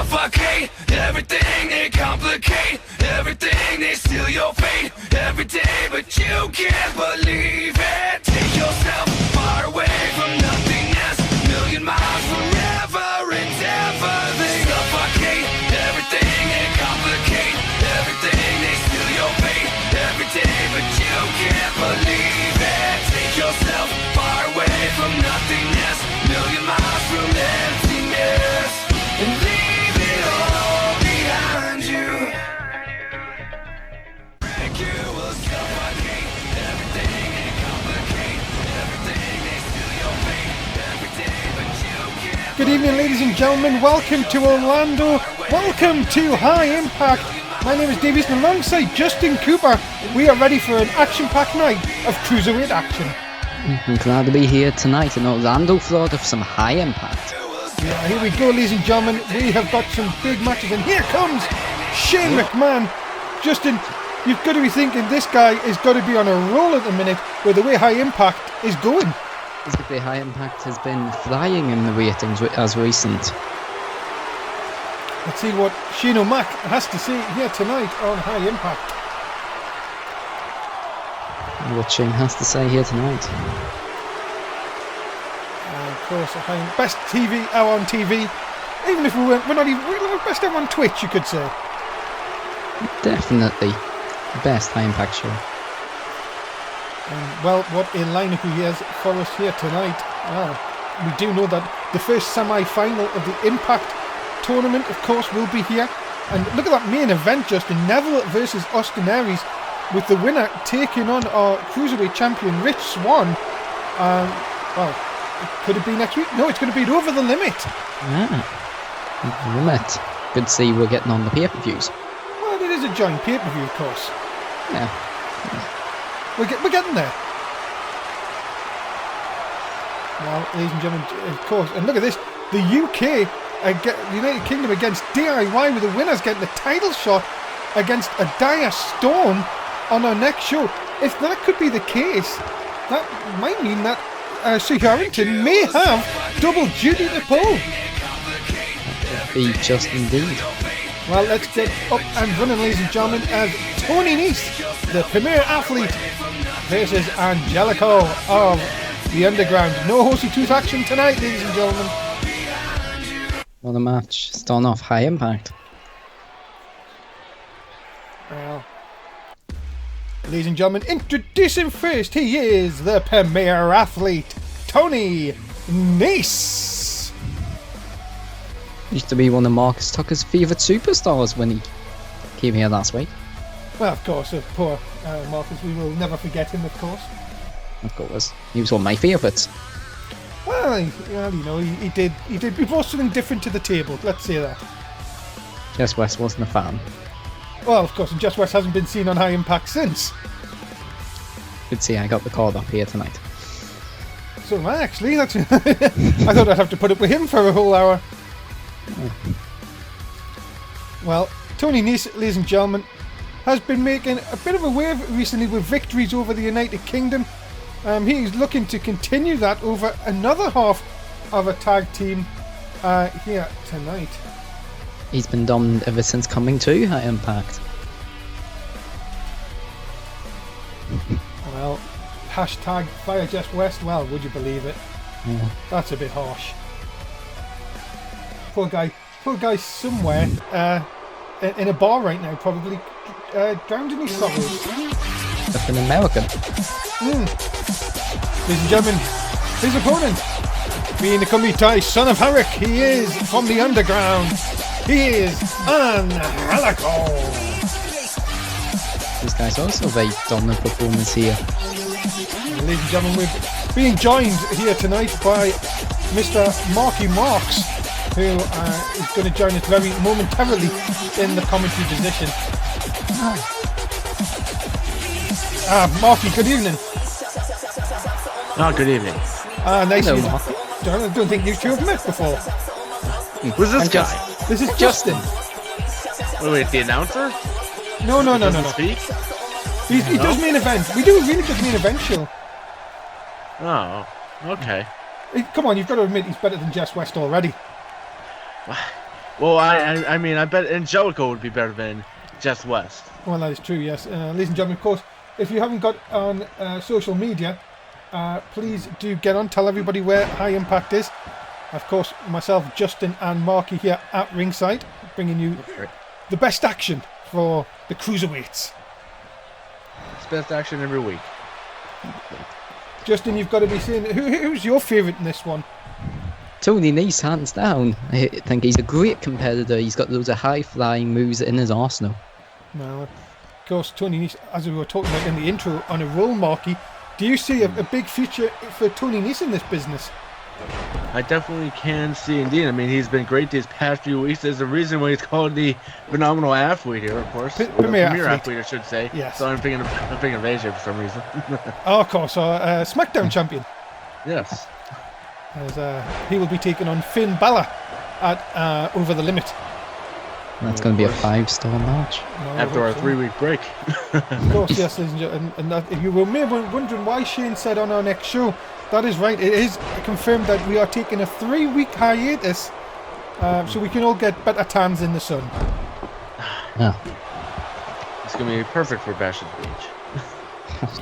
suffocate everything, they complicate everything, they steal your fate every day, but you can't believe it. Take yourself far away from nothingness, million miles forever and ever. They suffocate everything, they complicate everything, they steal your fate every day, but you can't believe it. Take yourself far away from nothingness, million miles from emptiness, and leave it all behind you. You will suffocate everything and complicate everything, they steal your fate every day, but you can't. Good evening, ladies and gentlemen. Welcome to Orlando. Welcome to High Impact. My name is Davies, and alongside Justin Cooper, we are ready for an action-packed night of cruiserweight action. I'm glad to be here tonight in Orlando, Florida for some High Impact. Yeah, here we go, ladies and gentlemen. We have got some big matches, and here comes Shane McMahon. Justin, you've got to be thinking this guy is got to be on a roll at the minute with the way High Impact is going. The High Impact has been flying in the ratings as recent. Let's see what Shane O'Mac has to say here tonight on High Impact. What Shane has to say here tonight. Of course, best TV hour on TV. Even if we're not even best hour on Twitch, you could say. Definitely the best High Impact show. Well, what a lineup he has for us here tonight. We do know that the first semi-final of the Impact tournament, of course, will be here. And look at that main event, Justin. Neville versus Austin Aries, with the winner taking on our Cruiserweight champion, Rich Swann. Well, could it be next week? No, it's going to be Over the Limit. Yeah. Limit. Good to see we're getting on the pay-per-views. Well, it is a joint pay-per-view, of course. Yeah. We're getting there. Now, ladies and gentlemen, of course, and look at this. The UK, the United Kingdom against DIY, with the winners getting the title shot against a Dire Storm on our next show. If that could be the case, that might mean that Sue Harrington may have double duty to pull. That would be just indeed. Well, let's get up and running, ladies and gentlemen, as Tony Nese, the premier athlete, versus Angelico of the Underground. No Horsey Tooth action tonight, ladies and gentlemen. What a match. Starting off High Impact. Well, ladies and gentlemen, introducing first, he is the premier athlete, Tony Nese. Used to be one of Marcus Tucker's favourite superstars when he came here last week. Well, of course, poor Marcus, we will never forget him, of course. Of course. He was one of my favourites. Well, you know, he brought something different to the table, let's say that. Jess West wasn't a fan. Well, of course, and Jess West hasn't been seen on High Impact since. Good to see I got the card up here tonight. So am I, actually. That's I thought I'd have to put up with him for a whole hour. Well, Tony Nese, ladies and gentlemen, has been making a bit of a wave recently with victories over the United Kingdom. He's looking to continue that over another half of a tag team here tonight. He's been dominant ever since coming to High Impact. Well, hashtag Fire Jess West, well, would you believe it? Yeah. That's a bit harsh. Poor guy somewhere in a bar right now, probably drowned in his sorrows. That's an American. Ladies and gentlemen, his opponent, being the Komitai son of Harik, he is from the Underground. He is Angelico. This guy's also a very dominant performance here. Ladies and gentlemen, we're being joined here tonight by Mr. Marky Marks, who is going to join us very momentarily in the commentary position. Marky, good evening. Oh, good evening. Nice Hello, to meet you. Marky. I don't think you two have met before. Who's this guy? This is Justin. Wait, the announcer? No. Speak? He does main event. We do a really good main event show. Oh, okay. Come on, you've got to admit he's better than Jess West already. Well, I mean, I bet Angelico would be better than Jess West. Well, that is true, yes. Ladies and gentlemen, of course, if you haven't got on social media, please do get on. Tell everybody where High Impact is. Of course, myself, Justin, and Marky here at ringside, bringing you the best action for the cruiserweights. It's best action every week. Justin, you've got to be saying, who's your favourite in this one? Tony Nese, hands down. I think he's a great competitor. He's got loads of high-flying moves in his arsenal. Now, of course, Tony Nese, as we were talking about in the intro, on a roll, Marky, do you see a big future for Tony Nese in this business? I definitely can see, indeed. I mean, he's been great these past few weeks. There's a reason why he's called the phenomenal athlete here, of course. Premier athlete, I should say. Yes. So I'm thinking of AJ for some reason. Oh, of course, SmackDown champion. Yes. As he will be taking on Finn Balor at Over the Limit. That's going to be a 5-star match. No, After our 3-week break. Of course, yes, ladies and gentlemen. And that, if you were maybe wondering why Shane said on our next show, that is right. It is confirmed that we are taking a 3-week hiatus, so we can all get better tans in the sun. Yeah. It's going to be perfect for Bash at the Beach.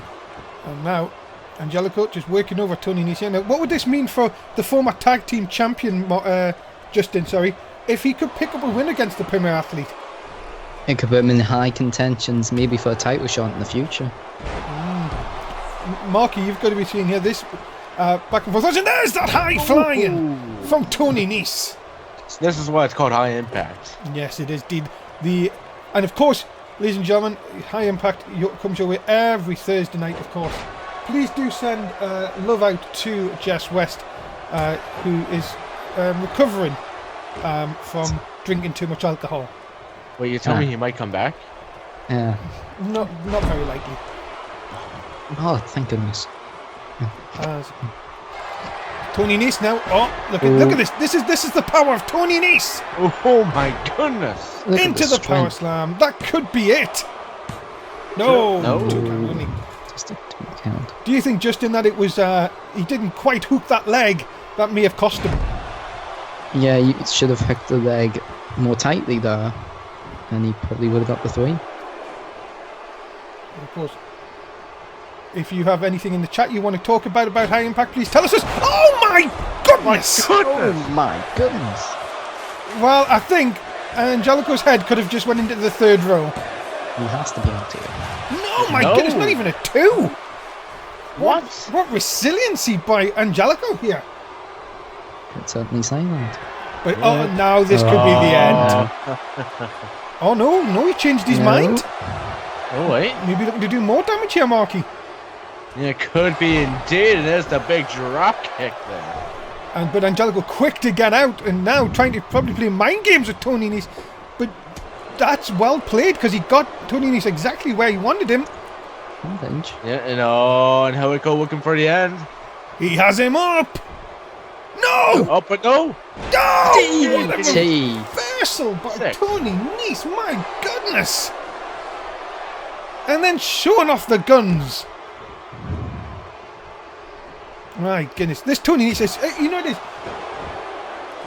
And now, Angelico just working over Tony Nese. Now, what would this mean for the former tag team champion, Justin, if he could pick up a win against the Premier Athlete? It could put him in high contentions, maybe for a title shot in the future. Marky, you've got to be seeing here this back and forth. And there's that high flying from Tony Nese. So this is why it's called High Impact. Yes, it is indeed. And of course, ladies and gentlemen, High Impact comes your way every Thursday night, of course. Please do send love out to Jess West, who is recovering from drinking too much alcohol. Wait, you tell me he might come back? Yeah. Not very likely. Oh, thank goodness. Tony Nese now. Oh, look at this. This is the power of Tony Nese. Oh my goodness! Look at Into the power strength. slam. That could be it. No. No. 2 count only. Just a 2 count. Do you think, Justin, that it was he didn't quite hook that leg? That may have cost him. Yeah, you should have hooked the leg more tightly there, and he probably would have got the 3. And of course, if you have anything in the chat you want to talk about High Impact, please tell us. Oh my goodness! Oh my goodness! Well, I think Angelico's head could have just went into the 3rd row. He has to be out here. No, my No. goodness, not even a 2. What? What resiliency by Angelico here. Could certainly say that. But now this could be the end. Oh. Oh no, he changed his No. mind. Oh wait. Maybe looking to do more damage here, Marky. Yeah, could be indeed. And there's the big drop kick there. But Angelico quick to get out, and now trying to probably play mind games with Tony Nese. But that's well played, because he got Tony Nese exactly where he wanted him. Vintage. Yeah, and how it go looking for the end. He has him up. No! Oh, but no. No! What a DDT. reversal by Sick. Tony Nese, my goodness! And then showing off the guns. My goodness, this Tony Nese is, you know this,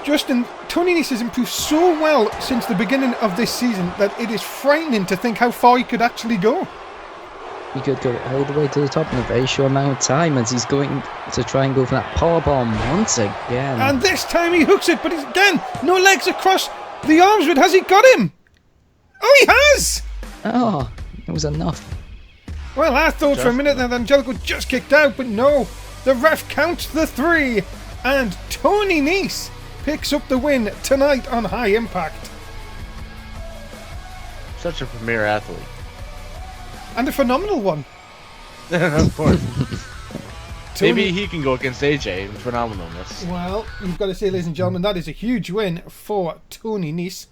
Justin, Tony Nese has improved so well since the beginning of this season that it is frightening to think how far he could actually go. He could go all the way to the top in a very short amount of time as he's going to try and go for that powerbomb once again. And this time he hooks it, but he's, again, no legs across the arms, but has he got him? Oh, he has! Oh, it was enough. Well, I thought for a minute that Angelico just kicked out, but no. The ref counts the 3, and Tony Nese picks up the win tonight on High Impact. Such a premier athlete. And a phenomenal one. Of course. Tony- Maybe he can go against AJ in phenomenalness. Well, you've got to say, ladies and gentlemen, that is a huge win for Tony Nese.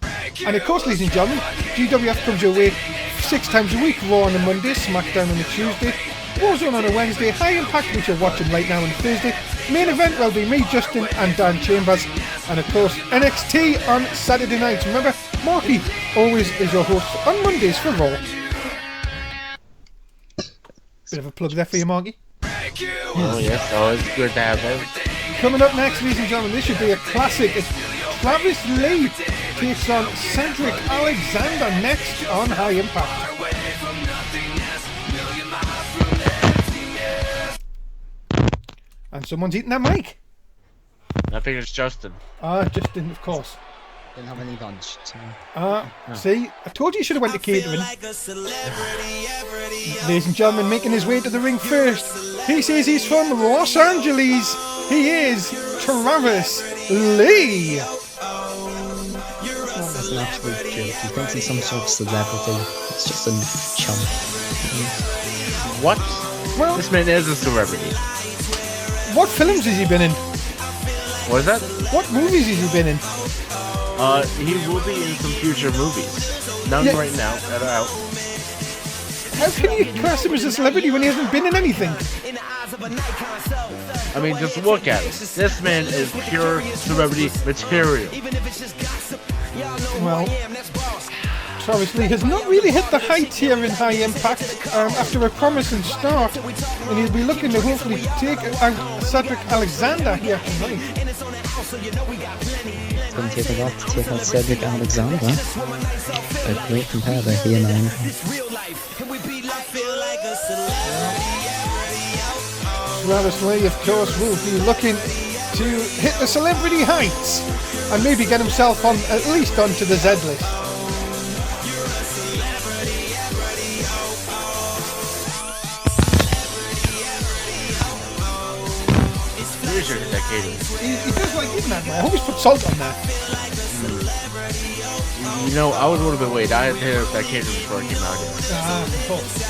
And of course, ladies and gentlemen, GWF comes your way 6 times a week. Raw on a Monday, SmackDown on a Tuesday, Warzone on a Wednesday, High Impact, which you're watching right now on Thursday. Main event will be me, Justin, and Dan Chambers. And of course, NXT on Saturday nights. Remember, Marky always is your host on Mondays for Raw. Bit of a plug there for you, Marky. Oh yes, always good to have him. Coming up next, ladies and gentlemen, this should be a classic. It's Travis Lee takes on Cedric Alexander next on High Impact. Away from nothingness, million miles from emptiness. And someone's eating their mic. I think it's Justin. Justin, of course. Didn't have any lunch. So. See, I told you should have went to catering. Ladies and gentlemen, making his way to the ring first. He says he's from Los Angeles. He is Travis Lee. That's an absolute joke. He thinks he's some sort of celebrity. It's just a chump. What? Well, This man is a celebrity. what films has he been in? What is that? What movies has he been in? He will be in some future movies. None Yeah. right now that are out. How can you class him as a celebrity when he hasn't been in anything? I mean, just look at it. This man is pure celebrity material. Well, Travis Lee has not really hit the heights here in High Impact after a promising start, and he'll be looking to hopefully take out Cedric Alexander here tonight. It's going to take a lot to take out Cedric Alexander. A great competitor here now. Travis Lee, of course, will be looking to hit the celebrity heights and maybe get himself on at least onto the Z list. Pretty sure that catering. He does like eating that, man. I always put salt on that. You know, I was a little bit late. I had to hit up that catering before I came out here. Of course.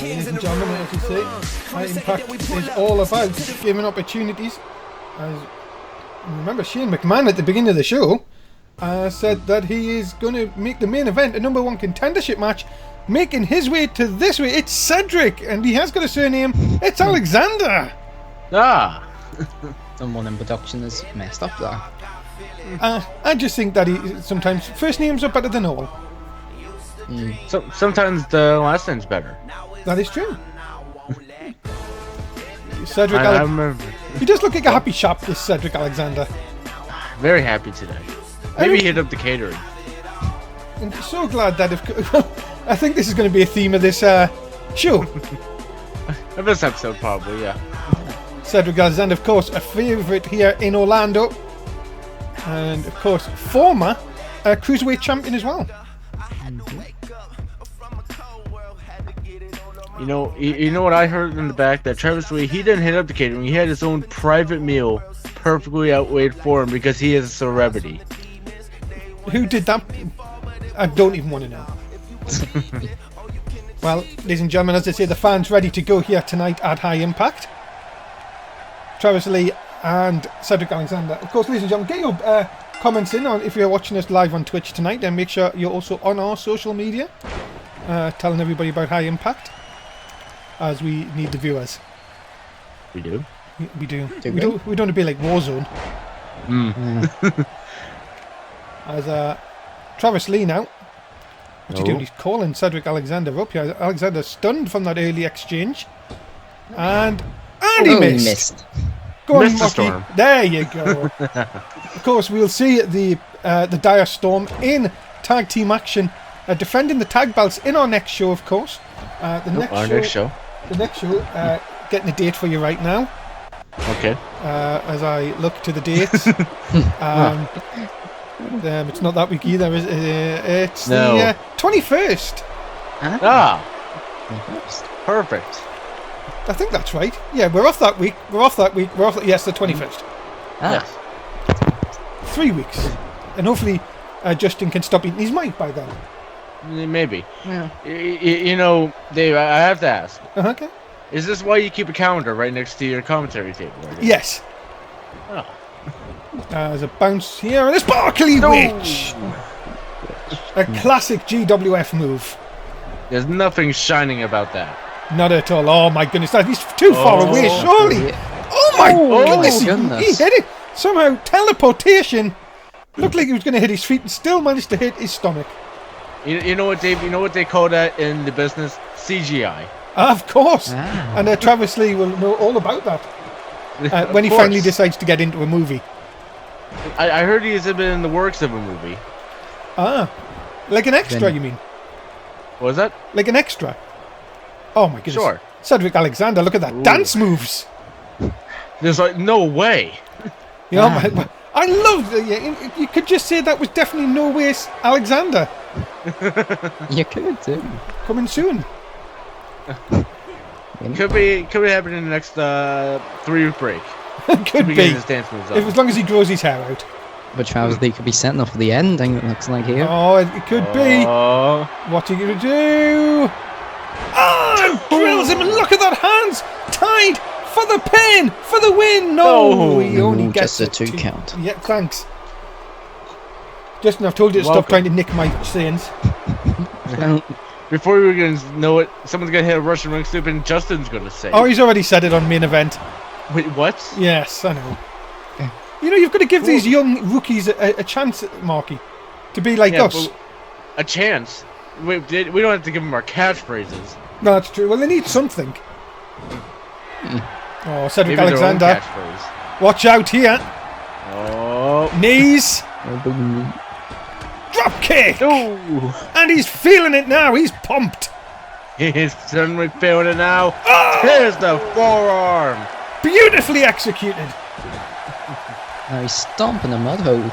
Ladies and gentlemen, as you say, High Impact is all about giving opportunities. As remember, Shane McMahon at the beginning of the show said that he is going to make the main event a #1 contendership match, making his way to this way. It's Cedric, and he has got a surname. It's Alexander. Ah! Someone in production has messed up there. I just think that he sometimes first names are better than all. So, sometimes the last name's better. That is true. Cedric I Alexander. remember. He does look like a happy chap, this Cedric Alexander. Very happy today. Maybe hit up the catering. I'm so glad that I think this is going to be a theme of this show. Of this episode, probably, yeah. Cedric Alexander, of course, a favourite here in Orlando. And, of course, former Cruiserweight champion as well. You know what I heard in the back? That Travis Lee, he didn't hit up the catering. He had his own private meal perfectly outweighed for him because he is a celebrity. Who did that? I don't even want to know. Well, ladies and gentlemen, as I say, the fans ready to go here tonight at High Impact. Travis Lee and Cedric Alexander. Of course, ladies and gentlemen, get your comments in on if you're watching us live on Twitch tonight, and make sure you're also on our social media, telling everybody about High Impact, as we need the viewers. We do. We do. We don't want to be like Warzone. As Travis Lee now. What's he doing? He's calling Cedric Alexander up here. Alexander stunned from that early exchange. And he missed. Go on, Missed the Mocky. storm. There you go. Of course, we'll see the Dire Storm in tag team action, defending the tag belts in our next show, of course. Next show. The next show, getting a date for you right now. Okay. As I look to the dates. It's not that week either, is it? It's the 21st. Perfect. I think that's right. Yeah, we're off that week. Yes, the 21st. Yes. 3 weeks. And hopefully Justin can stop eating his mic by then. Maybe. Yeah. You know, Dave, I have to ask. Okay. Is this why you keep a calendar right next to your commentary table? Right? Yes. Oh. There's a bounce here and a sparkly witch. A classic GWF move. There's nothing shining about that. Not at all. Oh my goodness, he's too far away, surely. Oh my goodness, he hit it. Somehow, teleportation. Looked like he was going to hit his feet and still managed to hit his stomach. You know what, Dave? You know what they call that in the business? CGI. Of course. And Travis Lee will know all about that. when he Of finally course. decides to get into a movie. I heard he's been in the works of a movie. Ah, like an extra, Then- you mean? What was that? Like an extra? Oh my goodness. Sure. Cedric Alexander, look at that Ooh. dance moves. There's like no way. You know, I love you could just say that was definitely No Waste Alexander. You could too. Coming soon. Could be happening in the next 3-week break. Could Be be. getting his dance moves If, on. as long as he grows his hair out. But Travis Lee could be setting up for the ending, it looks like here. Oh, it could be. Oh, What are you going to do? Ah, drills him, and look at that, hands tied for the pin, for the win. No, No. he only Ooh, gets just a 2 count. Yeah, thanks. Justin, I've told you to stop Welcome. trying to nick my sayings. Well, before we were gonna know it, someone's gonna hit a Russian ring soup and Justin's gonna say. Oh, he's already said it on main event. Wait, what? Yes, I know. You know, you've got to give these young rookies a chance, Marky, to be like Yeah, us. but a chance. We don't have to give them our catchphrases. No, that's true. Well, they need something. Oh, Cedric Maybe their own Alexander. catchphrase. Watch out here. Oh. Knees. it'll be- Drop kick. No. And he's feeling it now. He's pumped. He's suddenly feeling it now. Oh! Here's the forearm. Beautifully executed. Now he's stomping a mud hole.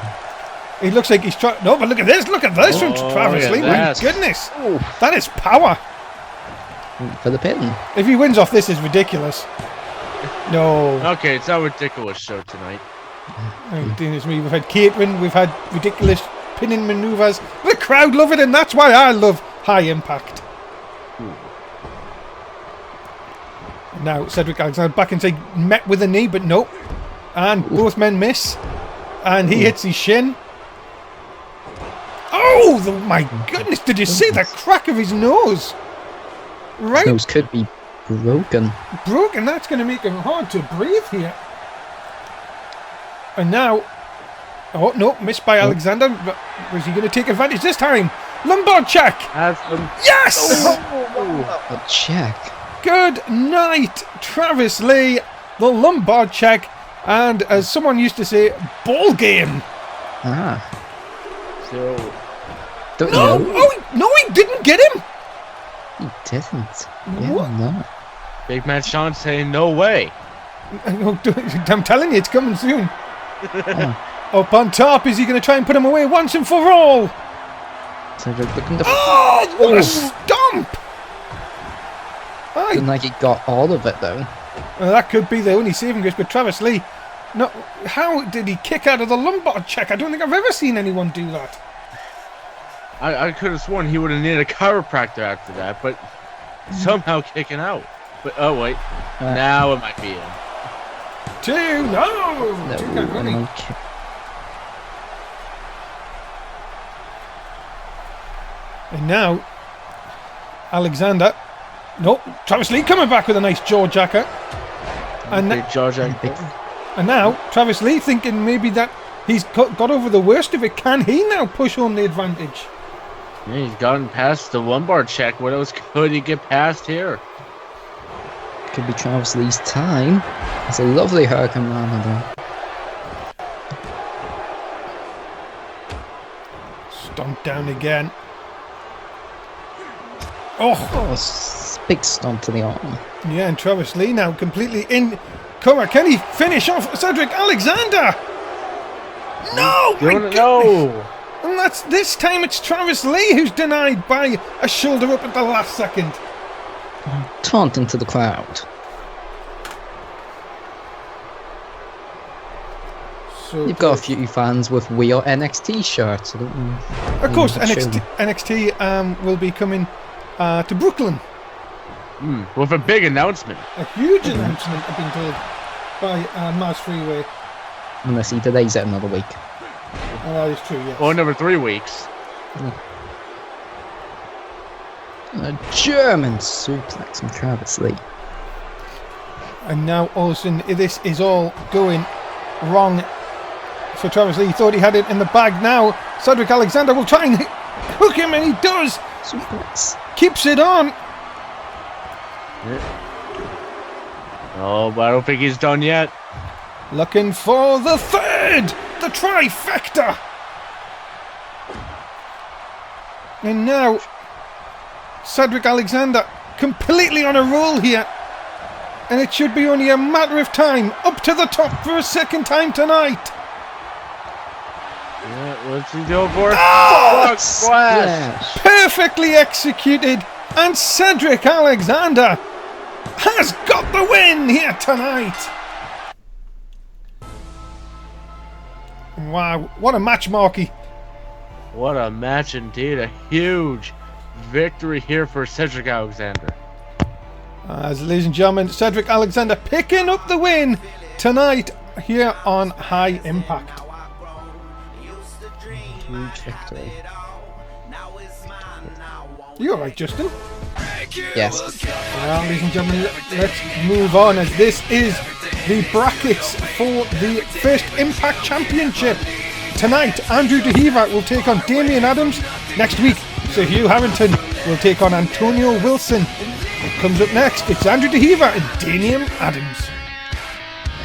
He looks like he's trying. No, but look at this. Look at this from Oh, Travis look Lee. at My that. goodness. That is power. For the pin. If he wins off this, is ridiculous. No. Okay, it's not a ridiculous show tonight. Oh, goodness me. We've had catering. We've had ridiculous pinning maneuvers. The crowd love it, and that's why I love High Impact. Now, Cedric Alexander back inside, met with a knee, but no. And both men miss. And he hits his shin. Oh, my goodness. Did you see the crack of his nose? Right Those could be broken. broken. That's going to make him hard to breathe here. And now, oh no, missed by Alexander. But was he going to take advantage this time? Lumbar check. Has them. Yes. A check. Good night, Travis Lee. The lumbar check, and as someone used to say, ball game. Ah. So, Don't No, you know? oh no, he didn't get him. He didn't. What? Yeah, no. Big Man Sean saying no way. I'm telling you, it's coming soon. Up on top, is he going to try and put him away once and for all? Cedric looking to. Oh, what a stomp! Aye. Didn't like he got all of it though. Well, that could be the only saving grace, but Travis Lee, no, how did he kick out of the lumbar check? I don't think I've ever seen anyone do that. I could have sworn he would have needed a chiropractor after that, but somehow kicking out. But oh wait, now it might be him. Two, no, No, two count, really. okay. And now, Alexander, no, Travis Lee coming back with a nice jaw jacker. And, Big George Big- and now, Travis Lee thinking maybe that he's got over the worst of it. Can he now push on the advantage? Yeah, he's gotten past the lumbar check. What else could he get past here? Could be Travis Lee's time. It's a lovely Hurricane Rana Stomp down again. Oh, though. Big stomp to the arm. yeah, and Travis Lee now completely in cover. Can he finish off Cedric Alexander? No! my goodness. No! And that's this time it's Travis Lee who's denied by a shoulder up at the last second. Taunting to the crowd. So You've got a few fans with Wheel NXT shirts. of course, Not sure. NXT will be coming to Brooklyn. With a big announcement. A huge announcement, I've been told, by Mars Freeway. Unless he delays it another week. Oh, that is true, yes. Or another 3 weeks. A German suplex from Travis Lee. And now all of a sudden this is all going wrong for Travis Lee. He thought he had it in the bag. Now Cedric Alexander will try and hook him, and he does. Suplex. Keeps it on. Oh, but I don't think he's done yet. looking for the third, the trifecta. And now, Cedric Alexander completely on a roll here. And it should be only a matter of time up to the top for a second time tonight. Yeah, what's he going for? Oh, Splash! perfectly executed. And Cedric Alexander has got the win here tonight. Wow, what a match, Marky. What a match indeed. A huge victory here for Cedric Alexander. As ladies and gentlemen, Cedric Alexander picking up the win tonight here on High Impact. Huge victory. You alright, Justin? Yes. Well, ladies and gentlemen, let's move on, as this is the brackets for the first Impact Championship. Tonight, Andrew DeHeva will take on Damian Adams. Next week, Sir Hugh Harrington will take on Antonio Wilson. What comes up next? It's Andrew DeHeva and Damian Adams.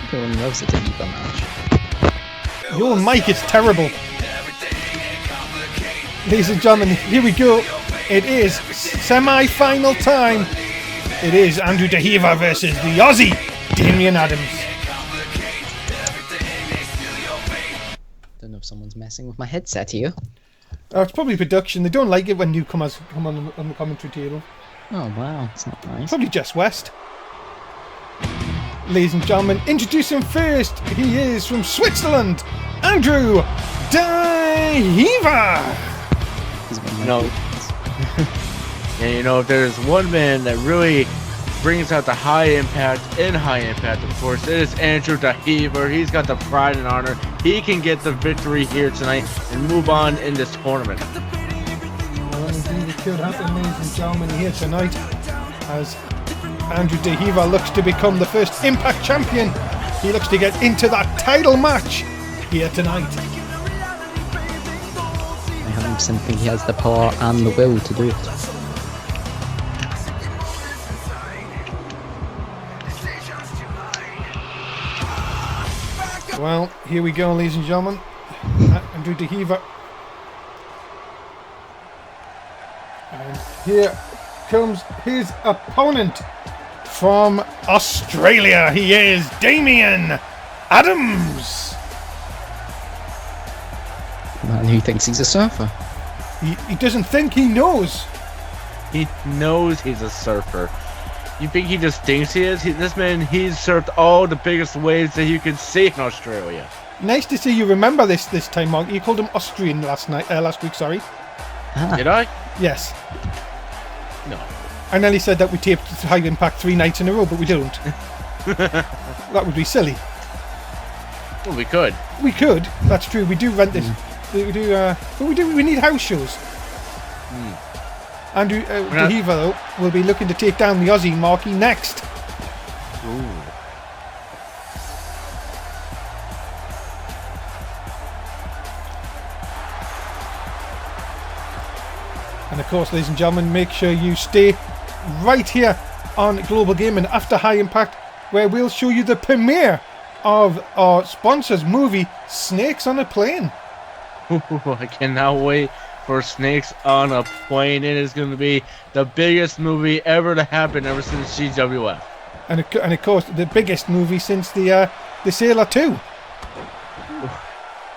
Everyone loves a DeHeva match. Your mic is terrible. Ladies and gentlemen, here we go. It is semi-final time. It is Andrew DeHeva versus the Aussie, Damian Adams. Don't know if someone's messing with my headset here. It's probably production. They don't like it when newcomers come on the commentary table. Oh wow, it's not nice. Probably Jess West. Ladies and gentlemen, introducing first, he is from Switzerland, Andrew DeHeva. He's one of my No. favorites. And you know, if there's one man that really brings out the high impact, of course, it is Andrew DeHeva. He's got the pride and honor. He can get the victory here tonight and move on in this tournament. Well, indeed it could happen, ladies and gentlemen, here tonight, as Andrew DeHeva looks to become the first Impact Champion. He looks to get into that title match here tonight. I 100% think he has the power and the will to do it. Well, here we go, ladies and gentlemen. Andrew DeHeva. And here comes his opponent from Australia. He is Damian Adams. Man who thinks he's a surfer. He doesn't think, he knows. He knows he's a surfer. You think he just thinks he is? This man, he's surfed all the biggest waves that you can see in Australia. Nice to see you remember this time, Mark. You called him Austrian last week, sorry. Did I? Yes. No. I nearly said that we taped High Impact 3 nights in a row, but we don't. That would be silly. Well, we could. We could. That's true. We do rent this. We do. But we need house shows. Andrew DeHeva, though, will be looking to take down the Aussie Marky next. Ooh. And of course, ladies and gentlemen, make sure you stay right here on Global Gaming after High Impact, where we'll show you the premiere of our sponsor's movie, Snakes on a Plane. I cannot wait for Snakes on a Plane. It is going to be the biggest movie ever to happen ever since GWF. And of course, the biggest movie since the Sailor 2.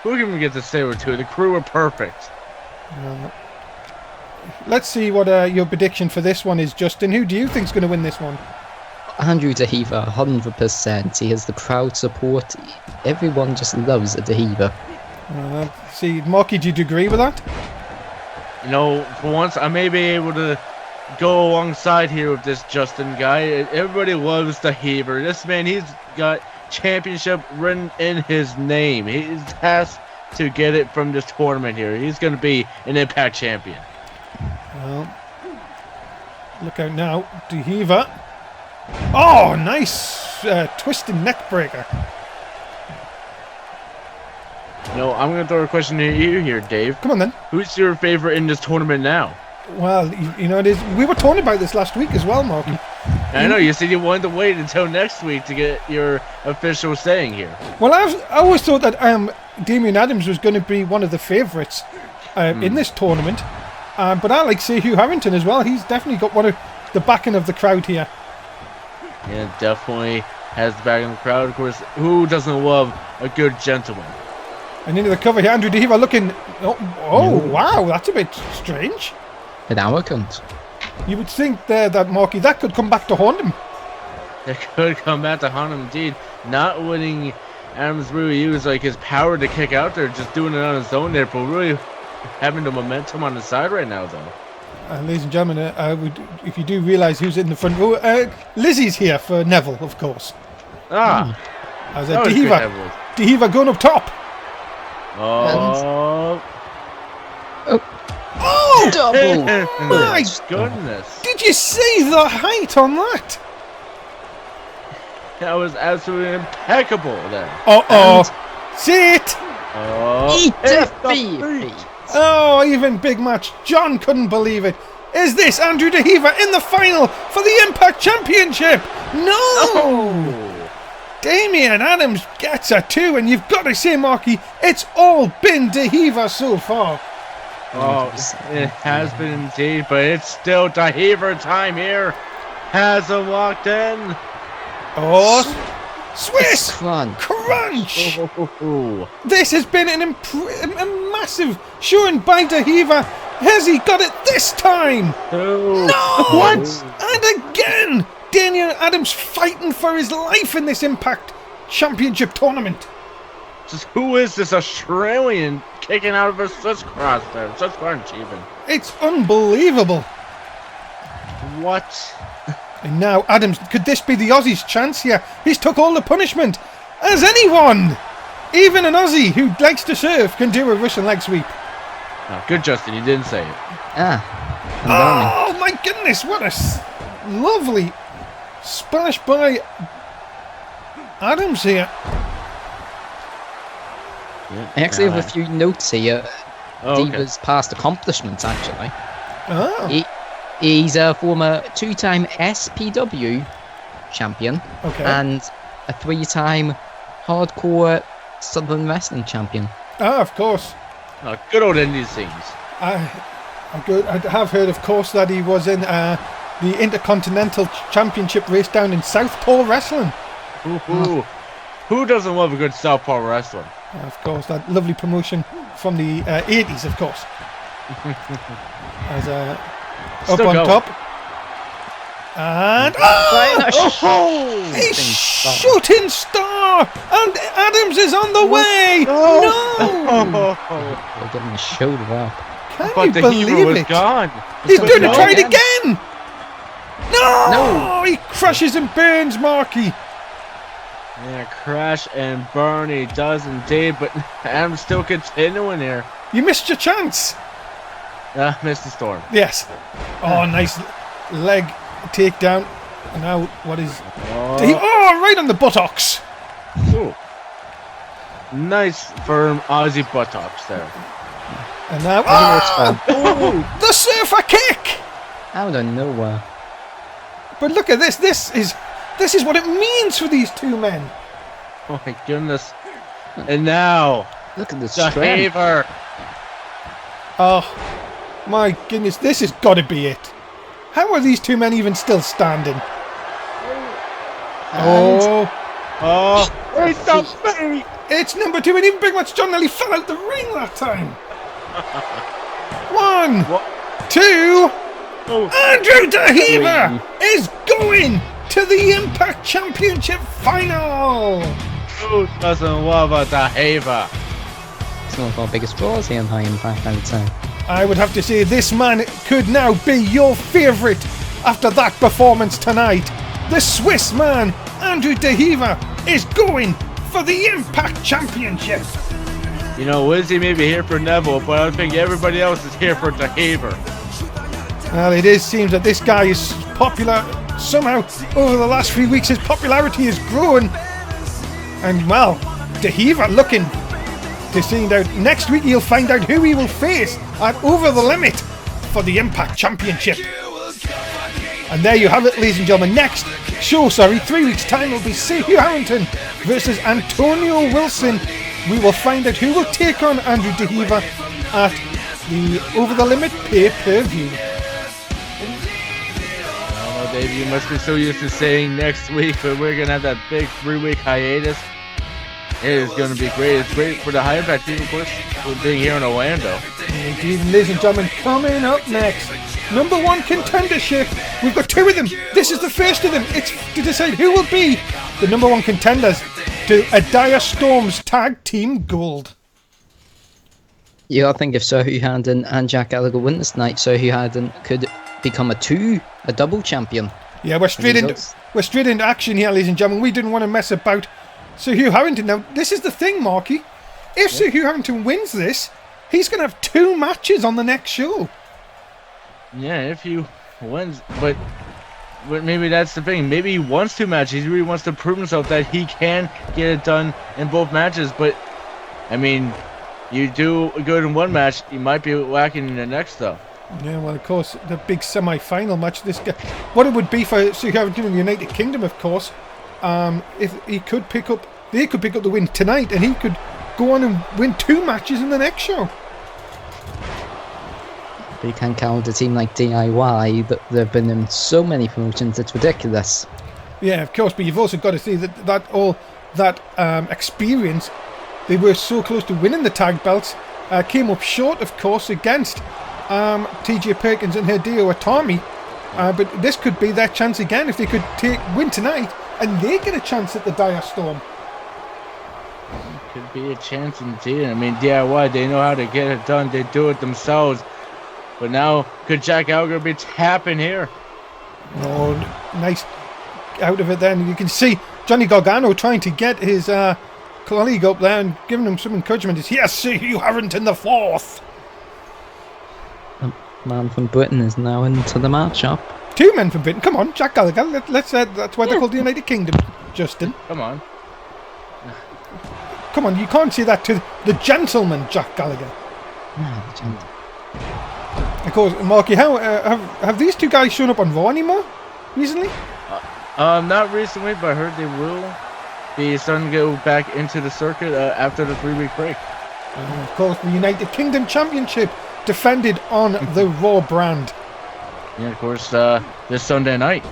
Who can we get the Sailor 2? The crew are perfect. Let's see what your prediction for this one is, Justin. Who do you think's going to win this one? Andrew DeHeva, 100%. He has the crowd support. Everyone just loves a DeHeva. See, Marky, do you agree with that? You know, for once, I may be able to go alongside here with this Justin guy. Everybody loves DeHeva. This man, he's got championship written in his name. He's tasked to get it from this tournament here. He's going to be an Impact champion. Well, look out now. DeHeva. Oh, nice twisting neck breaker. No, I'm going to throw a question to you here, Dave. Come on then. Who's your favorite in this tournament now? Well, you know, it is. We were talking about this last week as well, Marky. I know, you said you wanted to wait until next week to get your official saying here. Well, I always thought that Damian Adams was going to be one of the favourites in this tournament. But I like say Hugh Harrington as well. He's definitely got one of the backing of the crowd here. Yeah, definitely has the back of the crowd. Of course, who doesn't love a good gentleman? And into the cover here, Andrew DeHiva looking... Oh, wow, that's a bit strange. An arrogant. You would think there that, Marky, that could come back to haunt him. It could come back to haunt him indeed. Not letting Adams really use like his power to kick out there, just doing it on his own there, but really having the momentum on the side right now, though. Ladies and gentlemen, if you do realise who's in the front row, Lizzie's here for Neville, of course. As that was good, Neville. DeHiva going up top. Oh, Oh! Double! My goodness. Did you see the height on that? That was absolutely impeccable there. Uh-oh. See it? Oh, Eat it's the feet! Oh, even big match. John couldn't believe it. Is this Andrew DeHiva in the final for the Impact Championship? No! Oh. Damian Adams gets a 2, and you've got to say, Marky, it's all been DeHiva so far. Oh, it has been indeed, but it's still DeHiva time here. Has him locked in. Oh, Swiss Crunch. Crunch! Oh. This has been a massive showing by DeHiva. Has he got it this time? Oh. No! What? And again, Damian Adams fighting for his life in this Impact Championship tournament. Just who is this Australian kicking out of a Swiss cross there? Swiss crunch even. It's unbelievable. What? And now Adams, could this be the Aussie's chance here? He's took all the punishment. As anyone, even an Aussie who likes to surf, can do a Russian leg sweep. Oh, good, Justin. You didn't say it. Oh my goodness, what a lovely splash by Adams here. I actually have a few notes here. Oh, okay. Diva's past accomplishments, actually. Oh, He's a former 2-time SPW champion okay. and a 3-time hardcore Southern Wrestling champion. Of course. Oh, good old Indies scenes. I have heard, of course, that he was in the Intercontinental Championship race down in Southpaw Wrestling. Who doesn't love a good Southpaw wrestling? Of course, that lovely promotion from the 80s, of course. As up Still on going. top. And a shooting star! And Adams is on the way! No! They're getting a shoulder up. Can But you the believe hero was it? gone. He's But doing no. it, try it again! No! No. He crushes and burns Marky. Yeah, crash and burn. He does indeed, but Adam's still continuing here. You missed your chance. Missed the storm. Yes. Oh, nice leg takedown. And now, what is... Oh, right on the buttocks. ooh. Nice firm Aussie buttocks there. And now... Oh, the surfer kick! out of nowhere. But look at this. This is what it means for these two men. Oh my goodness. And now, Look at the the strength. Haver. Oh, my goodness. This has got to be it. How are these two men even still standing? Oh, Oh, it's the feet. it's number 2. And even Big Match John nearly fell out the ring that time. 1, What? 2... Oh, Andrew DeHiva is going to the Impact Championship final. who doesn't love a the Haver? It's one of our biggest draws here in High Impact, I would say. I would have to say this man could now be your favourite after that performance tonight. The Swiss man, Andrew DeHiva, is going for the Impact Championship. You know, Lizzie may be here for Neville, but I think everybody else is here for the Haver. Well, seems that this guy is popular somehow. Over the last few weeks, his popularity has grown. And, well, DeHiva looking to find out. Next week, he'll find out who he will face at Over the Limit for the Impact Championship. And there you have it, ladies and gentlemen. Next show, 3 weeks' time, will be Hugh Harrington versus Antonio Wilson. We will find out who will take on Andrew DeHever at the Over the Limit pay-per-view. Oh, Dave, you must be so used to saying next week, but we're going to have that big 3-week hiatus. It is going to be great. It's great for the High Impact people, of course, for being here in Orlando. Indeed, ladies and gentlemen, coming up next, number 1 contendership. We've got 2 of them. This is the first of them. It's to decide who will be the number 1 contenders to a Dire Storm's Tag Team Gold. Yeah, I think if Sir Hugh Harrington and Jack Gallagher win this night, Sir Hugh Harrington could become a double champion. Yeah, we're straight into action here, ladies and gentlemen. We didn't want to mess about Sir Hugh Harrington. Now, this is the thing, Marky. If Sir Hugh Harrington wins this, he's going to have 2 matches on the next show. Yeah, if he wins, but maybe that's the thing. Maybe he wants 2 matches. He really wants to prove himself that he can get it done in both matches. But I mean, you do good in one match, you might be lacking in the next, though. Yeah, well, of course, the big semi-final match. What it would be for Sir Hugh Harrington in the United Kingdom, of course, if he could they could pick up the win tonight, and he could go on and win 2 matches in the next show. But you can't count a team like DIY, that they've been in so many promotions, it's ridiculous. Yeah, of course, but you've also got to see that experience. They were so close to winning the tag belts, came up short, of course, against TJ Perkins and Hideo Itami. But this could be their chance again if they could win tonight, and they get a chance at the Dire Storm. Could be a chance indeed. I mean, DIY, they know how to get it done. They do it themselves. But now, could Jack Gallagher be tapping here? Oh, nice out of it then. You can see Johnny Gargano trying to get his colleague up there and giving him some encouragement. It's yes, Sir Hugh Harrington the 4th. A man from Britain is now into the matchup. 2 men from Britain. Come on, Jack Gallagher. Let's that's why they're called the United Kingdom, Justin. Come on. Come on, you can't say that to the gentleman, Jack Gallagher. Of course, Marky, how have these 2 guys shown up on Raw anymore recently? Not recently, but I heard they will be starting to go back into the circuit after the 3-week break. Of course, the United Kingdom Championship defended on the Raw brand. Yeah, of course, this Sunday night.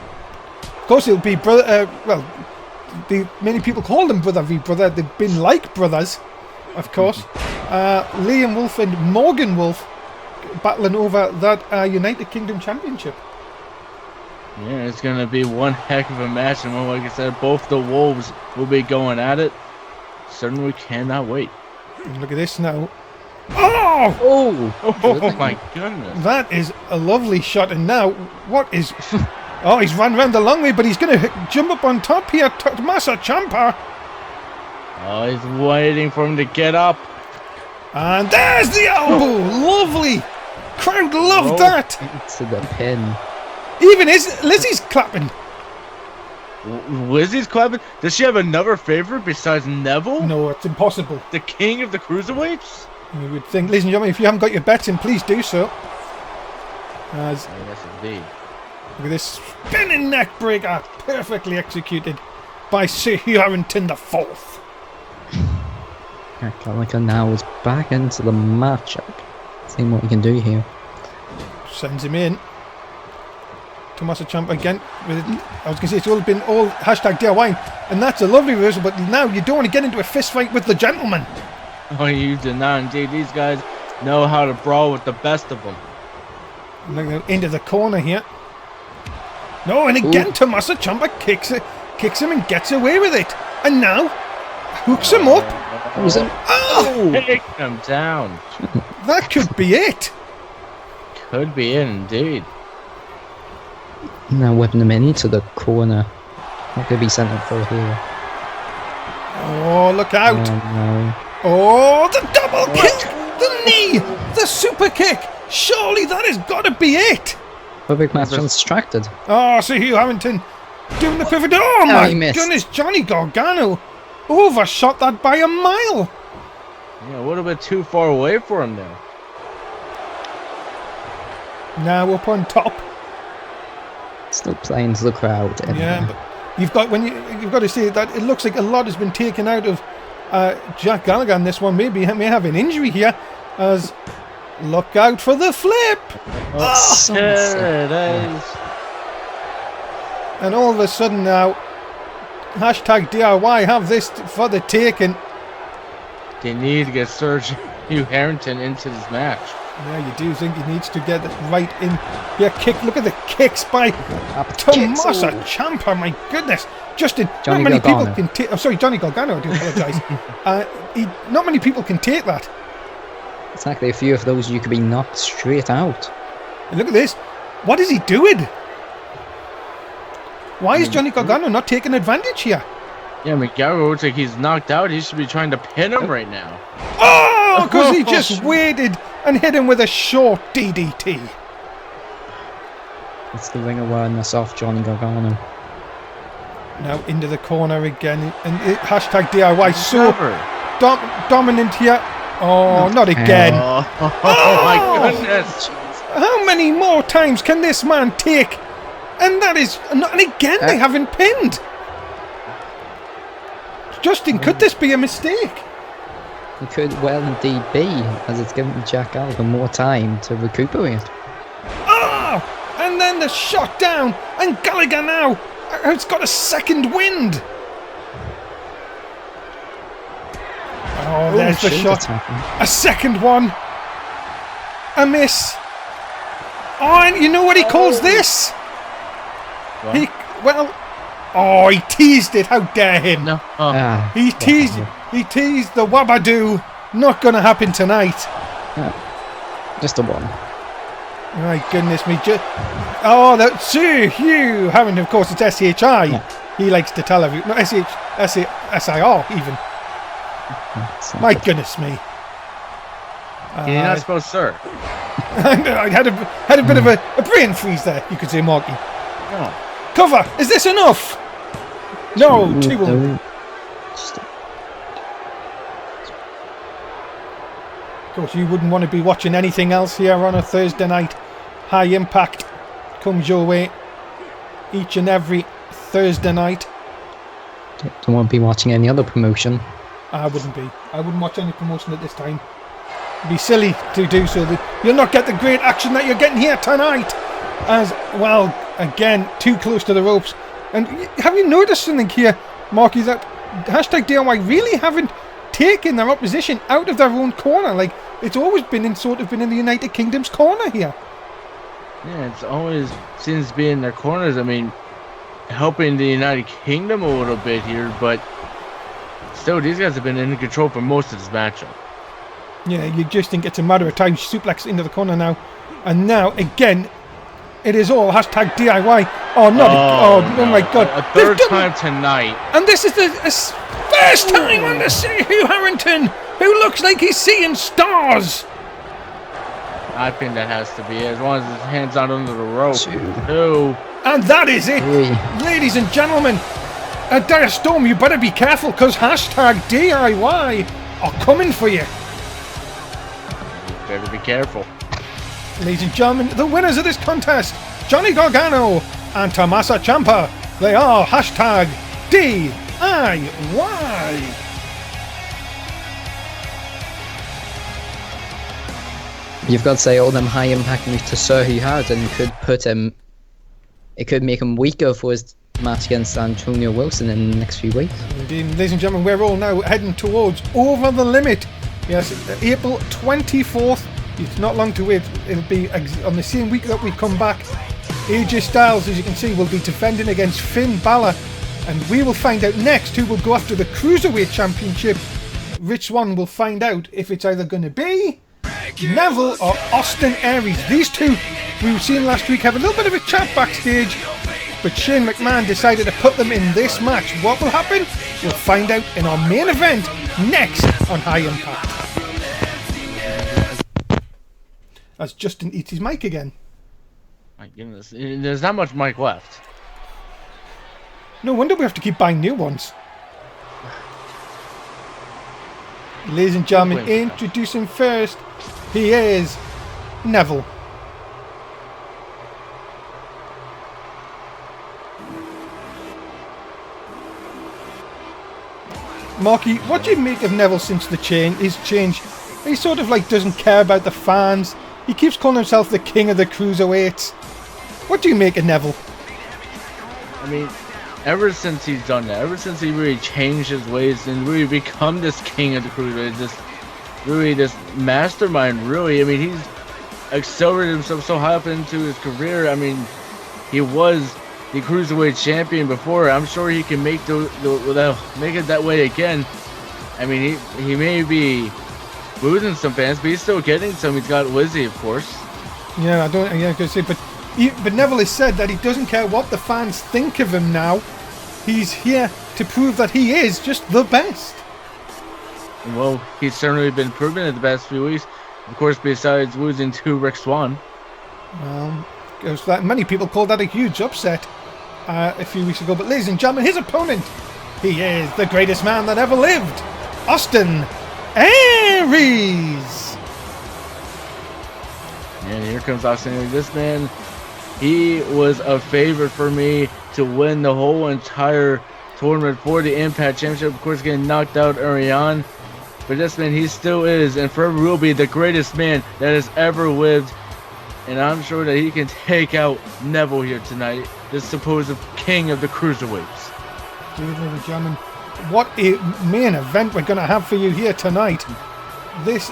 Of course, it'll be brother. Many people call them Brother v Brother. They've been like brothers, of course. Liam Wolf and Morgan Wolf battling over that United Kingdom Championship. Yeah, it's going to be one heck of a match. And like I said, both the Wolves will be going at it. Certainly cannot wait. Look at this now. Oh! Oh my goodness. That is a lovely shot. And now, what is... Oh, he's run around the long way, but he's going to jump up on top here. Tommaso Ciampa. Oh, he's waiting for him to get up. And there's the elbow. Lovely. Crowd loved that. To the pin. Even Lizzie's clapping. Lizzie's clapping? Does she have another favorite besides Neville? No, it's impossible. The king of the cruiserweights? You would think, ladies and gentlemen, if you haven't got your bets in, please do so. As Yes, indeed. look at this spinning neck breaker, perfectly executed by Sir Hugh Harrington the 4th. Gallagher now is back into the matchup. Seeing what he can do here. Sends him in. Tommaso Ciampa again. I was going to say it's all been all hashtag DIY, and that's a lovely reversal. But now you don't want to get into a fist fight with the gentleman. Oh, you do not indeed. These guys know how to brawl with the best of them. Into the corner here. No, and again Tommaso Ciampa kicks him and gets away with it. And now hooks him up. Oh! Take him down. That could be it. Could be it indeed. Now whipping him into the corner. What could be sent up for here? Oh, look out. No. Oh, the double kick. The knee. The super kick. Surely that has got to be it. Perfect match distracted. Oh, Sir Hugh Harrington doing the perfect. Oh No, my he missed. goodness, Johnny Gargano overshot that by a mile. Yeah, a little bit too far away for him there. now up on top. Still playing to the crowd. Yeah, but you've got to say that it looks like a lot has been taken out of Jack Gallagher in this one. Maybe he may have an injury here. As look out for the flip. There it is. And all of a sudden now, hashtag DIY have this for the taking. They need to get Serge Hugh Harrington into this match. Yeah, you do think he needs to get it right in. Yeah, kick. Look at the kicks by Up Tommaso kicks. Ciampa. My goodness, Justin. Johnny not many Gargano. people can take. Oh, sorry, Johnny Gargano. I do apologise. Not many people can take that. Exactly, a few of those you could be knocked straight out. And look at this. What is he doing? Why is Johnny Gargano not taking advantage here? Yeah, Gargano looks like he's knocked out. He should be trying to pin him right now. Oh, because he just waited and hit him with a short DDT. It's the ring awareness off Johnny Gargano. Now into the corner again. And hashtag DIY. So Cover. dominant here. Oh, not again. Oh my goodness. How many more times can this man take? And that is, and again they haven't pinned. Justin, could this be a mistake? It could well indeed be, as it's given Jack Gallagher more time to recuperate. Oh, and then the shot down, and Gallagher now has got a second wind. Oh, there's the shoulder shot. tackle. A second one. A miss. Oh, and you know what he calls this? What? He teased it. How dare him? No. Ah, He teased the Wabadoo. Not gonna happen tonight. just a one. My goodness me. That's Sir Hugh Harrington, of course, it's SHI. Yeah. He likes to tell everyone. No, SIR even. My goodness me. You're not supposed to, sir. I had a bit of a brain freeze there, you could say, Marky. No. Cover! Is this enough? No, two. Of course, you wouldn't want to be watching anything else here on a Thursday night. High Impact comes your way each and every Thursday night. Don't want to be watching any other promotion. I wouldn't be. I wouldn't watch any promotion at this time. It'd be silly to do so. You'll not get the great action that you're getting here tonight. As well, again, too close to the ropes. And have you noticed something here, Marky, that hashtag DIY really haven't taken their opposition out of their own corner? Like, it's always been in the United Kingdom's corner here. Yeah, it's always seems to be in their corners. I mean, helping the United Kingdom a little bit here, but still, these guys have been in control for most of this matchup. Yeah, you just think it's a matter of time. Suplex into the corner now. And now, again, it is all hashtag DIY. Oh, my God. A third time tonight. And this is the first time on the Sir Hugh Harrington, who looks like he's seeing stars. I think that has to be it, as long as his hand's not under the rope. Two. And that is it. Three. Ladies and gentlemen, at Dire Storm, you better be careful, because hashtag DIY are coming for you. Better be careful. Ladies and gentlemen, the winners of this contest, Johnny Gargano and Tommaso Ciampa. They are hashtag DIY. You've got to say all them high impact moves to Sir Hugh Harrington could put him. It could make him weaker for his match against Antonio Wilson in the next few weeks. Indeed, ladies and gentlemen, we're all now heading towards Over the Limit. Yes, April 24th. It's not long to wait. It'll be on the same week that we come back. AJ Styles, as you can see, will be defending against Finn Balor. And we will find out next who will go after the Cruiserweight Championship. Rich Swann will find out if it's either going to be Neville or Austin Aries. These two we were seeing last week have a little bit of a chat backstage, but Shane McMahon decided to put them in this match. What will happen? We'll find out in our main event next on High Impact. As Justin eats his mic again. My goodness, there's not much mic left. No wonder we have to keep buying new ones. Ladies and gentlemen, introducing first, he is Neville. Marky, what do you make of Neville since his change? He sort of like doesn't care about the fans. He keeps calling himself the king of the cruiserweights. What do you make of Neville? I mean, ever since he's done that, ever since he really changed his ways and really become this king of the cruiserweights, this mastermind, really. I mean, he's accelerated himself so high up into his career. I mean, he was the cruiserweight champion before. I'm sure he can make make it that way again. I mean, he may be losing some fans, but he's still getting some. He's got Lizzie, of course. Yeah, but Neville has said that he doesn't care what the fans think of him now. He's here to prove that he is just the best. Well, he's certainly been proven in the past few weeks. Of course, besides losing to Rick Swan. Many people called that a huge upset a few weeks ago. But ladies and gentlemen, his opponent, he is the greatest man that ever lived, Austin Aries. And here comes Austin Aries. This man, he was a favorite for me to win the whole entire tournament for the Impact Championship. Of course, getting knocked out early on. But this man, he still is and forever will be the greatest man that has ever lived. And I'm sure that he can take out Neville here tonight, this supposed king of the cruiserweights. Ladies and gentlemen, what a main event we're going to have for you here tonight. This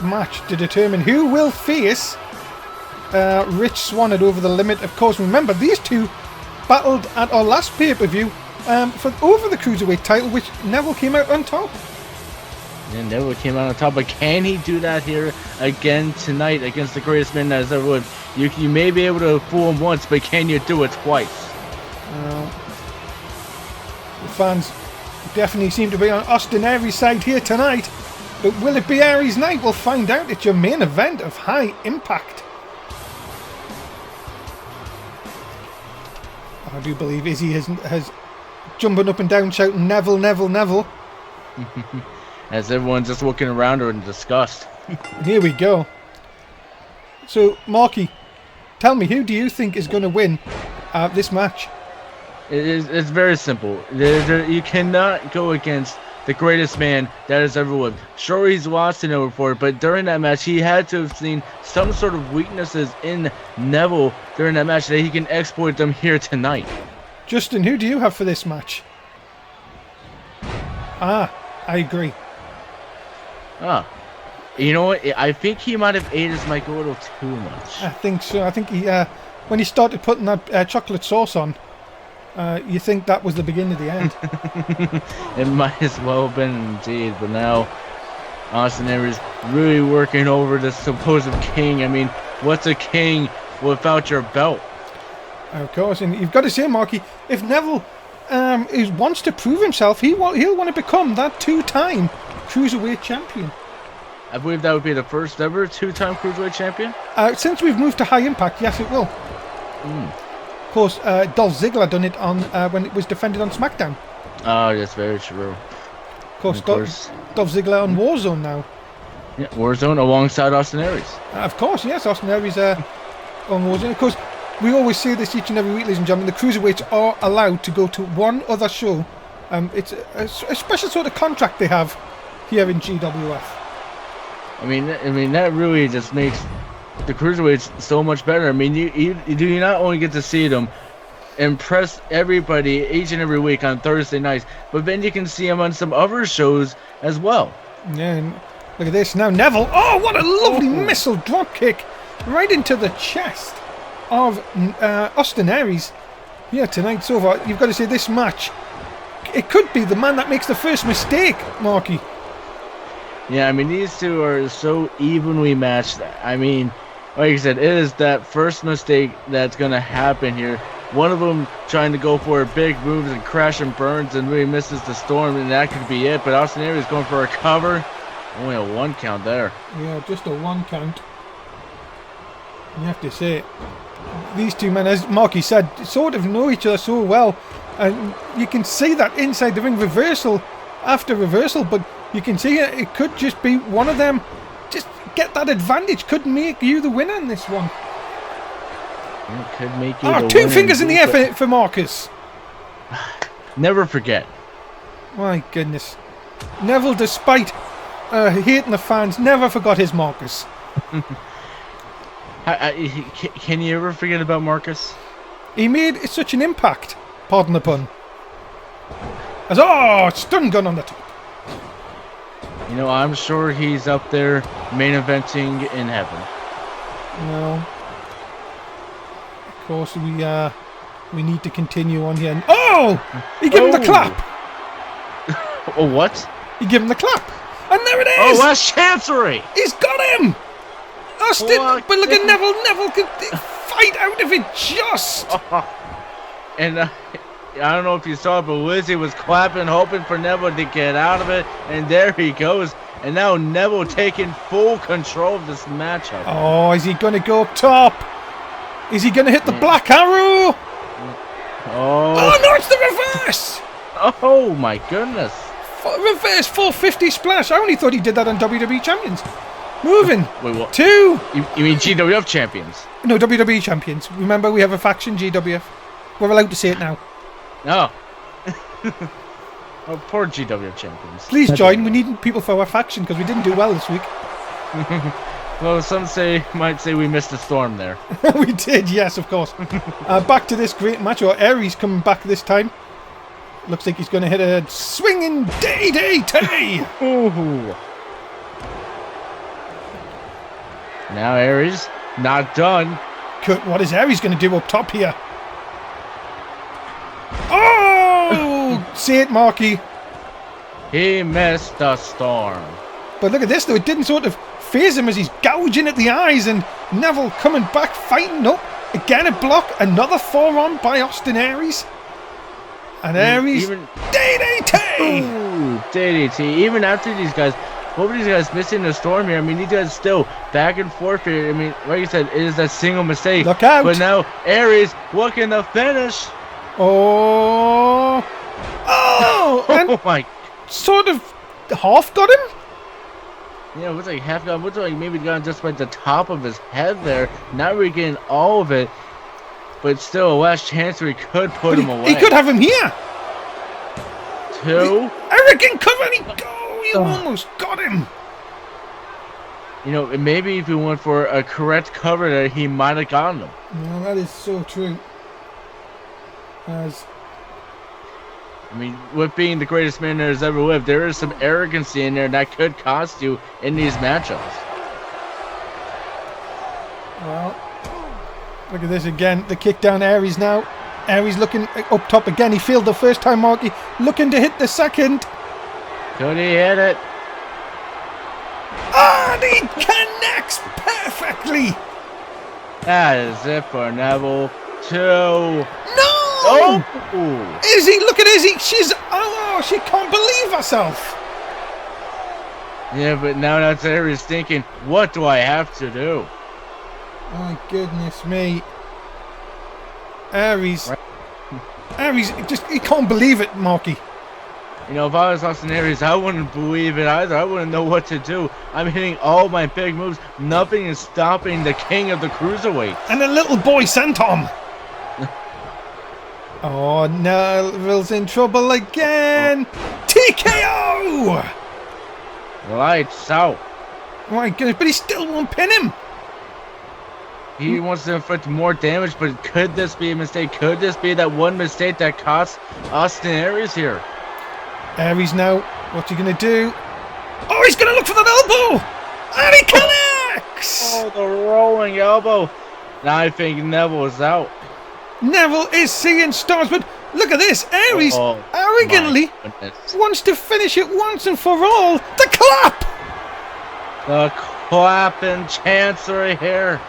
match to determine who will face Rich Swann at Over the Limit. Of course, remember, these two battled at our last pay-per-view for over the cruiserweight title, which Neville came out on top. And Neville came out on top, but can he do that here again tonight against the greatest man that has ever lived? You may be able to fool him once, but can you do it twice? The fans definitely seem to be on Austin Aries' side here tonight, but will it be Aries' night? We'll find out. It's your main event of High Impact. I do believe Izzy has jumping up and down shouting Neville, Neville, Neville. As everyone's just looking around her in disgust. Here we go. So, Marky, tell me, who do you think is going to win this match? It's very simple. You cannot go against the greatest man that has ever lived. Sure, he's lost to Neville before, but during that match, he had to have seen some sort of weaknesses in Neville during that match that he can exploit them here tonight. Justin, who do you have for this match? I agree. You know what? I think he might have ate his mic a little too much. I think so. I think he, when he started putting that chocolate sauce on, you think that was the beginning of the end. It might as well have been indeed, but now Austin Aries really working over this supposed king. I mean, what's a king without your belt? Of course, and you've got to say, Marky, if Neville wants to prove himself, he'll want to become that two-time Cruiserweight champion. I believe that would be the first ever two-time Cruiserweight champion? Since we've moved to High Impact, yes, it will. Of course, Dolph Ziggler done it on when it was defended on SmackDown. Oh, that's very true. Of course, Dolph Ziggler on Warzone now. Yeah, Warzone alongside Austin Aries. Of course, yes, Austin Aries on Warzone. Of course, we always say this each and every week, ladies and gentlemen, the Cruiserweights are allowed to go to one other show. It's a special sort of contract they have here in GWF. I mean that really just makes the Cruiserweights so much better. I mean, you not only get to see them impress everybody each and every week on Thursday nights, but then you can see them on some other shows as well. Yeah, and look at this now, Neville. Oh, what a lovely missile drop kick right into the chest of Austin Aries here tonight. So far, you've got to say this match, it could be the man that makes the first mistake, Marky. Yeah, I mean, these two are so evenly matched. I mean, like I said, it is that first mistake that's going to happen here. One of them trying to go for big moves and crash and burns and really misses the storm, and that could be it. But Austin Aries going for a cover. Only a 1 count there. Yeah, just a 1 count. You have to say, these two men, as Marky said, sort of know each other so well. And you can see that inside the ring, reversal after reversal, but you can see it could just be one of them. Just get that advantage. Could make you the winner in this one. It could make you the winner. 2 fingers in the air for Marcus. Never forget. My goodness. Neville, despite hating the fans, never forgot his Marcus. Can you ever forget about Marcus? He made such an impact. Pardon the pun. As stun gun on the top. You know, I'm sure he's up there main eventing in heaven. No. Of course, we need to continue on here. And, he gave him the clap. Oh, what? He gave him the clap, and there it Oh, is. that's Chancery. He's got him. Austin, What? but look at Neville. Neville could fight out of it just. And I don't know if you saw it, but Lizzie was clapping, hoping for Neville to get out of it, and there he goes. And now Neville taking full control of this matchup. Oh, is he going to go up top? Is he going to hit the Black Arrow? Oh, no, it's the reverse. Oh my goodness. Reverse 450 splash. I only thought he did that on WWE Champions. Moving. Wait, what? 2. You mean GWF champions? No, WWE Champions. Remember, we have a faction, GWF. We're allowed to say it now. No. Oh, poor GWF champions. Please join. We need people for our faction because we didn't do well this week. Well, some might say we missed a storm there. We did, yes, of course. Back to this great match. Aries coming back this time. Looks like he's going to hit a swinging DDT. Ooh. Now Aries, not done. What is Aries going to do up top here? Oh! Say it, Marky. He missed the storm. But look at this, though. It didn't sort of phase him as he's gouging at the eyes. And Neville coming back, fighting up. Again, a block. Another forearm by Austin Aries. And Aries, DDT! Ooh, DDT. Even after these guys, both of these guys missing the storm here. I mean, these guys still back and forth here. I mean, like you said, it is a single mistake. Look out! But now Aries looking to finish. Oh! Oh! And Oh my. sort of half got him? Yeah, it was like half gone. Looks like maybe gone just by the top of his head there. Not really getting all of it. But still, a last chance where he could put him away. He could have him here. 2. Arrogant cover and he almost got him. You know, maybe if he went for a correct cover there, he might have gotten him. No, that is so true. As I mean, with being the greatest man that has ever lived, there is some arrogancy in there that could cost you in these matchups. well, look at this again. The kick down Aries now. Aries looking up top again. He failed the first time, Marky. Looking to hit the second. Could he hit it? And he connects perfectly. That is it for Neville. 2. No! Oh! Izzy, look at Izzy. She can't believe herself. Yeah, but now that's Aries thinking, what do I have to do? My goodness me. Aries. Aries, he can't believe it, Marky. You know, if I was Austin Aries, I wouldn't believe it either. I wouldn't know what to do. I'm hitting all my big moves. Nothing is stopping the king of the cruiserweight. And a little boy senton. Oh, Neville's in trouble again. TKO! Lights out. My goodness, but he still won't pin him. He wants to inflict more damage, but could this be a mistake? Could this be that one mistake that cost Austin Aries here? Aries now, what's he going to do? Oh, he's going to look for that elbow! And he connects! Oh, the rolling elbow. Now I think Neville is out. Neville is seeing stars, but look at this. Aries arrogantly wants to finish it once and for all. The clap! The clapping chancery here.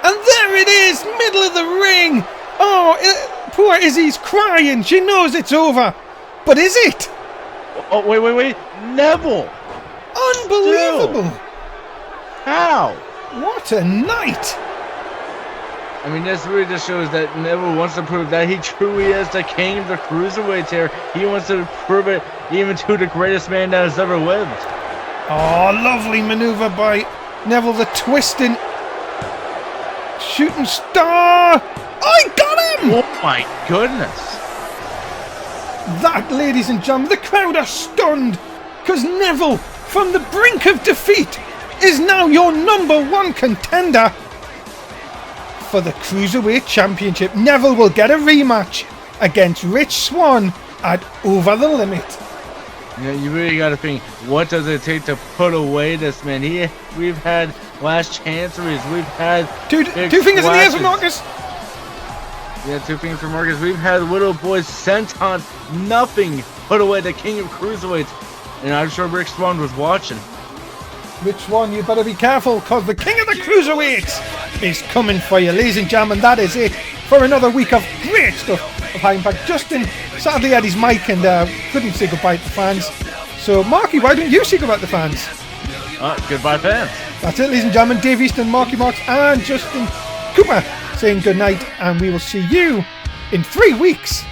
And there it is, middle of the ring. Oh, poor Izzy's crying. She knows it's over. But is it? Oh, wait. Neville. Unbelievable. How? What a night. I mean, this really just shows that Neville wants to prove that he truly is the king of the cruiserweights here. He wants to prove it even to the greatest man that has ever lived. Oh, lovely maneuver by Neville, the twisting shooting star. I got him! Oh my goodness. That, ladies and gentlemen, the crowd are stunned. because Neville, from the brink of defeat, is now your #1 contender for the Cruiserweight Championship. Neville will get a rematch against Rich Swann at Over the Limit. Yeah, you really got to think, what does it take to put away this man? We've had last chanceries, we've had Two big fingers in the air for splashes. Marcus. Yeah, 2 fingers for Marcus. We've had little boys sentence, nothing put away the king of cruiserweights, and I'm sure Rick Swann was watching. Rich Swann, you better be careful, because the king of the cruiserweights is coming for you. Ladies and gentlemen, that is it for another week of great stuff of High Impact. Justin sadly had his mic and couldn't say goodbye to the fans. So, Marky, why don't you say goodbye to the fans? Goodbye, fans. That's it, ladies and gentlemen. Dave Easton, Marky Marks, and Justin Cooper saying good night, and we will see you in 3 weeks.